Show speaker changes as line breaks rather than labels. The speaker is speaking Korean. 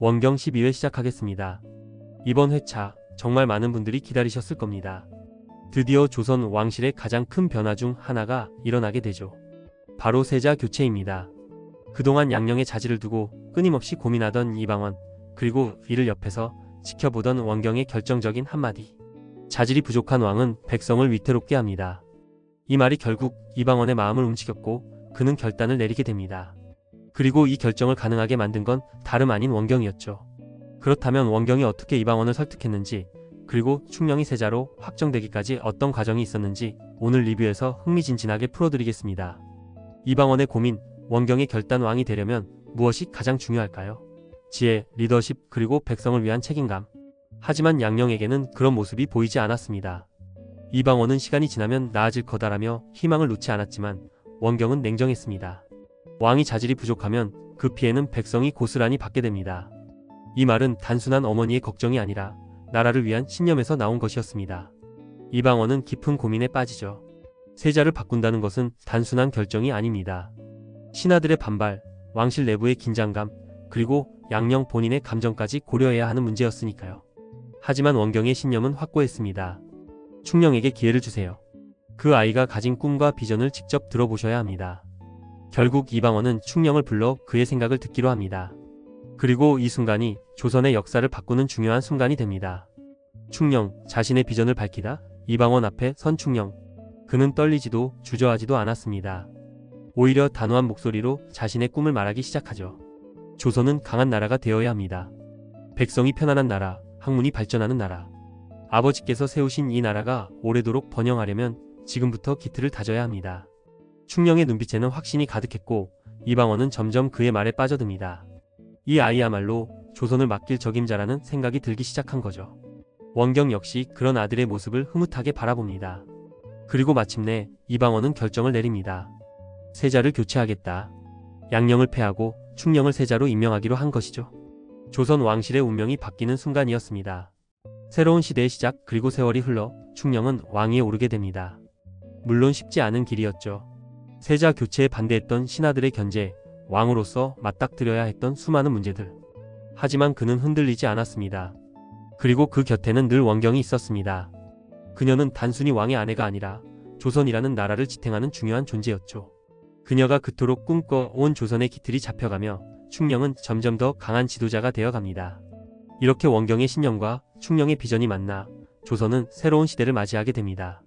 원경 12회 시작하겠습니다. 이번 회차 정말 많은 분들이 기다리셨을 겁니다. 드디어 조선 왕실의 가장 큰 변화 중 하나가 일어나게 되죠. 바로 세자 교체입니다. 그동안 양령의 자질을 두고 끊임없이 고민하던 이방원, 그리고 이를 옆에서 지켜보던 원경의 결정적인 한마디. 자질이 부족한 왕은 백성을 위태롭게 합니다. 이 말이 결국 이방원의 마음을 움직였고 그는 결단을 내리게 됩니다. 그리고 이 결정을 가능하게 만든 건 다름 아닌 원경이었죠. 그렇다면 원경이 어떻게 이방원을 설득했는지, 그리고 충령이 세자로 확정되기까지 어떤 과정이 있었는지 오늘 리뷰에서 흥미진진하게 풀어드리겠습니다. 이방원의 고민, 원경의 결단 왕이 되려면 무엇이 가장 중요할까요? 지혜, 리더십, 그리고 백성을 위한 책임감. 하지만 양령에게는 그런 모습이 보이지 않았습니다. 이방원은 시간이 지나면 나아질 거다라며 희망을 놓지 않았지만 원경은 냉정했습니다. 왕이 자질이 부족하면 그 피해는 백성이 고스란히 받게 됩니다. 이 말은 단순한 어머니의 걱정이 아니라 나라를 위한 신념에서 나온 것이었습니다. 이방원은 깊은 고민에 빠지죠. 세자를 바꾼다는 것은 단순한 결정이 아닙니다. 신하들의 반발, 왕실 내부의 긴장감, 그리고 양령 본인의 감정까지 고려해야 하는 문제였으니까요. 하지만 원경의 신념은 확고했습니다. 충령에게 기회를 주세요. 그 아이가 가진 꿈과 비전을 직접 들어보셔야 합니다. 결국 이방원은 충령을 불러 그의 생각을 듣기로 합니다. 그리고 이 순간이 조선의 역사를 바꾸는 중요한 순간이 됩니다. 충령, 자신의 비전을 밝히다 이방원 앞에 선 충령. 그는 떨리지도 주저하지도 않았습니다. 오히려 단호한 목소리로 자신의 꿈을 말하기 시작하죠. 조선은 강한 나라가 되어야 합니다. 백성이 편안한 나라, 학문이 발전하는 나라. 아버지께서 세우신 이 나라가 오래도록 번영하려면 지금부터 기틀을 다져야 합니다. 충령의 눈빛에는 확신이 가득했고 이방원은 점점 그의 말에 빠져듭니다. 이 아이야말로 조선을 맡길 적임자라는 생각이 들기 시작한 거죠. 원경 역시 그런 아들의 모습을 흐뭇하게 바라봅니다. 그리고 마침내 이방원은 결정을 내립니다. 세자를 교체하겠다. 양령을 폐하고 충령을 세자로 임명하기로 한 것이죠. 조선 왕실의 운명이 바뀌는 순간이었습니다. 새로운 시대의 시작, 그리고 세월이 흘러 충령은 왕위에 오르게 됩니다. 물론 쉽지 않은 길이었죠. 세자 교체에 반대했던 신하들의 견제, 왕으로서 맞닥뜨려야 했던 수많은 문제들. 하지만 그는 흔들리지 않았습니다. 그리고 그 곁에는 늘 원경이 있었습니다. 그녀는 단순히 왕의 아내가 아니라 조선이라는 나라를 지탱하는 중요한 존재였죠. 그녀가 그토록 꿈꿔온 조선의 기틀이 잡혀가며 충령은 점점 더 강한 지도자가 되어갑니다. 이렇게 원경의 신념과 충령의 비전이 만나 조선은 새로운 시대를 맞이하게 됩니다.